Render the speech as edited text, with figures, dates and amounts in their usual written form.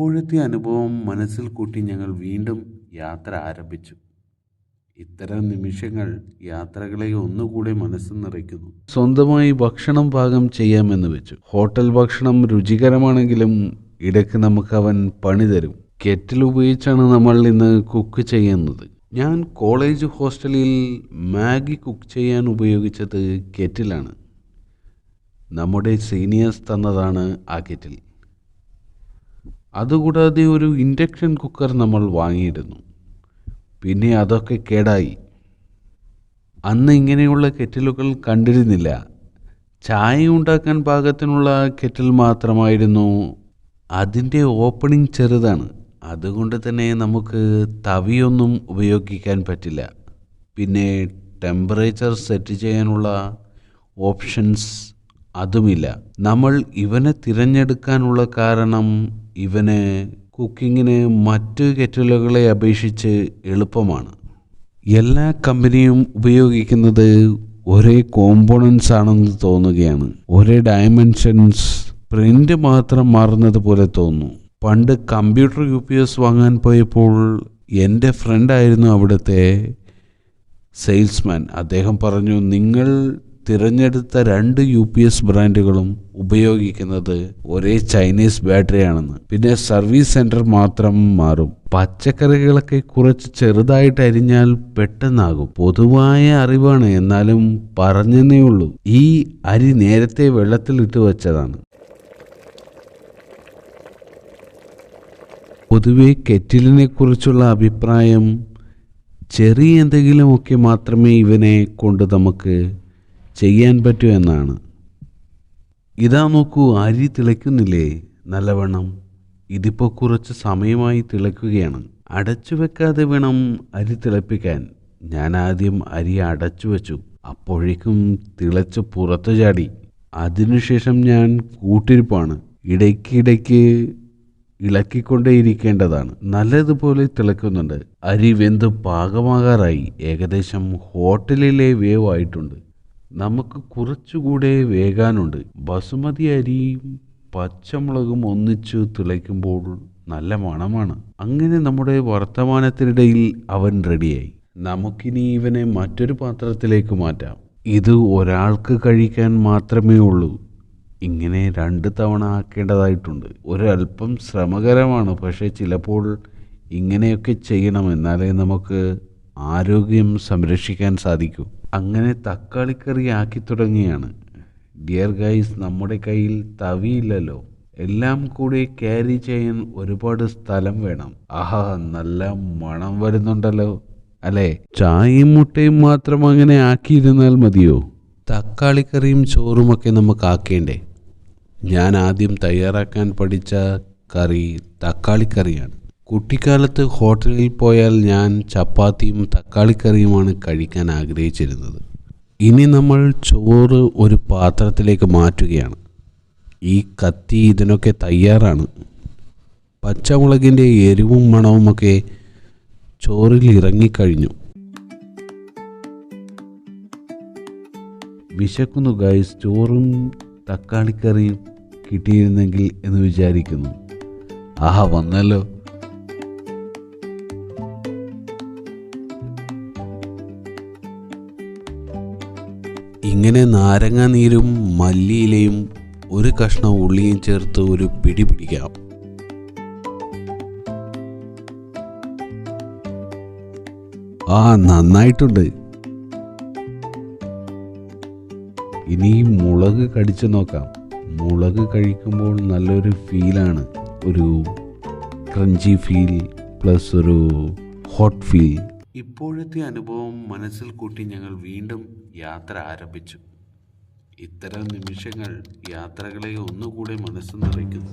ഇപ്പോഴത്തെ അനുഭവം മനസ്സിൽ കൂട്ടി ഞങ്ങൾ വീണ്ടും യാത്ര ആരംഭിച്ചു. ഇത്തരം നിമിഷങ്ങൾ യാത്രകളെ ഒന്നുകൂടെ മനസ്സ് നിറയ്ക്കുന്നു. സ്വന്തമായി ഭക്ഷണം പാകം ചെയ്യാമെന്ന് വെച്ചു. ഹോട്ടൽ ഭക്ഷണം രുചികരമാണെങ്കിലും ഇടയ്ക്ക് നമുക്ക് അവൻ പണി തരും. കെറ്റിൽ ഉപയോഗിച്ചാണ് നമ്മൾ ഇന്ന് കുക്ക് ചെയ്യുന്നത്. ഞാൻ കോളേജ് ഹോസ്റ്റലിൽ മാഗി കുക്ക് ചെയ്യാൻ ഉപയോഗിച്ചത് കെറ്റിലാണ്. നമ്മുടെ സീനിയേഴ്സ് തന്നതാണ് ആ കെറ്റിൽ. അതുകൂടാതെ ഒരു ഇൻഡക്ഷൻ കുക്കർ നമ്മൾ വാങ്ങിയിരുന്നു. പിന്നെ അതൊക്കെ കേടായി. അന്ന് ഇങ്ങനെയുള്ള കെറ്റിലുകൾ കണ്ടിരുന്നില്ല. ചായ ഉണ്ടാക്കാൻ പാകത്തിനുള്ള കെറ്റിൽ മാത്രമായിരുന്നു. അതിൻ്റെ ഓപ്പണിംഗ് ചെറുതാണ്. അതുകൊണ്ട് തന്നെ നമുക്ക് തവിയൊന്നും ഉപയോഗിക്കാൻ പറ്റില്ല. പിന്നെ ടെമ്പറേച്ചർ സെറ്റ് ചെയ്യാനുള്ള ഓപ്ഷൻസ് അതുമില്ല. നമ്മൾ ഇവനെ തിരഞ്ഞെടുക്കാനുള്ള കാരണം ഇവന് കുക്കിങ്ങിന് മറ്റ് കെറ്റിലുകളെ അപേക്ഷിച്ച് എളുപ്പമാണ്. എല്ലാ കമ്പനിയും ഉപയോഗിക്കുന്നത് ഒരേ കോമ്പോണൻസ് ആണെന്ന് തോന്നുകയാണ്. ഒരേ ഡയമെൻഷൻസ്, പ്രിൻ്റ് മാത്രം മാറുന്നത് പോലെ തോന്നുന്നു. പണ്ട് കമ്പ്യൂട്ടർ UPS വാങ്ങാൻ പോയപ്പോൾ എൻ്റെ ഫ്രണ്ടായിരുന്നു അവിടുത്തെ സെയിൽസ്മാൻ. അദ്ദേഹം പറഞ്ഞു, നിങ്ങൾ തിരഞ്ഞെടുത്ത 2 UPS ബ്രാൻഡുകളും ഉപയോഗിക്കുന്നത് ഒരേ ചൈനീസ് ബാറ്ററിയാണെന്ന്. പിന്നെ സർവീസ് സെൻറ്റർ മാത്രം മാറും. പച്ചക്കറികളൊക്കെ കുറച്ച് ചെറുതായിട്ട് അരിഞ്ഞാൽ പെട്ടെന്നാകും. പൊതുവായ അറിവാണ്, എന്നാലും പറഞ്ഞെന്നേ ഉള്ളൂ. ഈ അരി നേരത്തെ വെള്ളത്തിലിട്ട് വെച്ചതാണ്. പൊതുവെ കെറ്റിലിനെ കുറിച്ചുള്ള അഭിപ്രായം ചെറിയ എന്തെങ്കിലുമൊക്കെ മാത്രമേ ഇവനെ കൊണ്ട് നമുക്ക് ചെയ്യാൻ പറ്റൂ എന്നാണ്. ഇതാ നോക്കൂ, അരി തിളയ്ക്കുന്നില്ലേ നല്ലവണ്ണം. ഇതിപ്പോൾ കുറച്ച് സമയമായി തിളയ്ക്കുകയാണ്. അടച്ചു വെക്കാതെ വേണം അരി തിളപ്പിക്കാൻ. ഞാൻ ആദ്യം അരി അടച്ചു വെച്ചു. അപ്പോഴേക്കും തിളച്ച് പുറത്തു ചാടി. അതിനുശേഷം ഞാൻ കൂട്ടിരിപ്പാണ്. ഇടയ്ക്കിടയ്ക്ക് ഇളക്കിക്കൊണ്ടേയിരിക്കേണ്ടതാണ്. നല്ലതുപോലെ തിളയ്ക്കുന്നുണ്ട്. അരി വെന്ത് പാകമാകാറായി. ഏകദേശം ഹോട്ടലിലെ വേവായിട്ടുണ്ട്. നമുക്ക് കുറച്ചുകൂടെ വേകാനുണ്ട്. ബസുമതി അരിയും പച്ചമുളകും ഒന്നിച്ചു തിളയ്ക്കുമ്പോൾ നല്ല മണമാണ്. അങ്ങനെ നമ്മുടെ വർത്തമാനത്തിനിടയിൽ അവൻ റെഡിയായി. നമുക്കിനി ഇവനെ മറ്റൊരു പാത്രത്തിലേക്ക് മാറ്റാം. ഇത് ഒരാൾക്ക് കഴിക്കാൻ മാത്രമേ ഉള്ളൂ. ഇങ്ങനെ 2 തവണ ആക്കേണ്ടതായിട്ടുണ്ട്. ഒരല്പം ശ്രമകരമാണ്, പക്ഷേ ചിലപ്പോൾ ഇങ്ങനെയൊക്കെ ചെയ്യണം. എന്നാലേ നമുക്ക് ആരോഗ്യം സംരക്ഷിക്കാൻ സാധിക്കൂ. അങ്ങനെ തക്കാളിക്കറി ആക്കി തുടങ്ങിയാണ്. ഡിയർ ഗൈസ്, നമ്മുടെ കയ്യിൽ തവിയില്ലല്ലോ. എല്ലാം കൂടി ക്യാരി ചെയ്യാൻ ഒരുപാട് സ്ഥലം വേണം. ആഹാ, നല്ല മണം വരുന്നുണ്ടല്ലോ അല്ലേ? ചായയും മുട്ടയും മാത്രം അങ്ങനെ ആക്കിയിരുന്നാൽ മതിയോ? തക്കാളിക്കറിയും ചോറുമൊക്കെ നമുക്ക് ആക്കേണ്ടേ? ഞാൻ ആദ്യം തയ്യാറാക്കാൻ പഠിച്ച കറി തക്കാളിക്കറിയാണ്. കുട്ടിക്കാലത്ത് ഹോട്ടലിൽ പോയാൽ ഞാൻ ചപ്പാത്തിയും തക്കാളിക്കറിയുമാണ് കഴിക്കാൻ ആഗ്രഹിച്ചിരുന്നത്. ഇനി നമ്മൾ ചോറ് ഒരു പാത്രത്തിലേക്ക് മാറ്റുകയാണ്. ഈ കത്തി ഇതിനൊക്കെ തയ്യാറാണ്. പച്ചമുളകിൻ്റെ എരിവും മണവുമൊക്കെ ചോറിൽ ഇറങ്ങിക്കഴിഞ്ഞു. വിശക്കുന്നു ഗൈസ്. ചോറും തക്കാളിക്കറിയും കിട്ടിയിരുന്നെങ്കിൽ എന്ന് വിചാരിക്കുന്നു. ആഹാ, വന്നല്ലോ. ഇങ്ങനെ നാരങ്ങ നീരും മല്ലിയിലയും ഒരു കഷ്ണം ഉള്ളിയും ചേർത്ത് ഒരു പിടി പിടിക്കാം. നന്നായിട്ടുണ്ട്. ഇനി മുളക് കടിച്ചു നോക്കാം. മുളക് കഴിക്കുമ്പോൾ നല്ലൊരു ഫീലാണ്. ഒരു ക്രഞ്ചി ഫീൽ പ്ലസ് ഒരു ഹോട്ട് ഫീൽ. ഇപ്പോഴത്തെ അനുഭവം മനസ്സിൽ കൂട്ടി ഞങ്ങൾ വീണ്ടും യാത്ര ആരംഭിച്ചു. ഇത്തരം നിമിഷങ്ങൾ യാത്രകളെ ഒന്നുകൂടെ മനസ്സ് നിറയ്ക്കുന്നു.